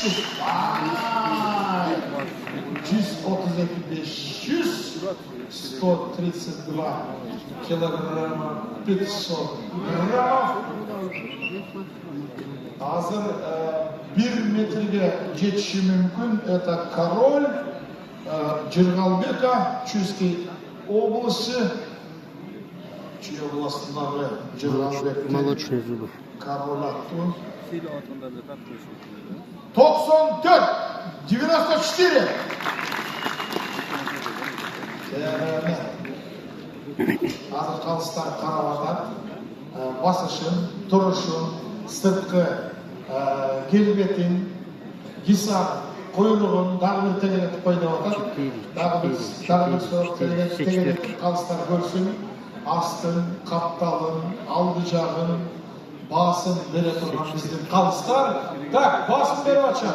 500. Vay. 132 500. 132 kilogramma 500 gramov. Hazır 1 metrege жетиши мүмкін. Это король Жыргалбека, Чуйский области. Чүй областындағы Жыргалбек. Молодший Зубов. Король атту. 94, 94. Hazır kalыстар қараватат. Басышын, тұрышын, сыртқы келбетін, гисап, қойлығын, дағы бір тегелетіп қойды отыр. Дағы бір сұрақ тегелетіп қалыстар көрсін. Астын, қапталын, алды жағын, басын бере тұрған біздің қалыстар. Так, басын беріп атшы.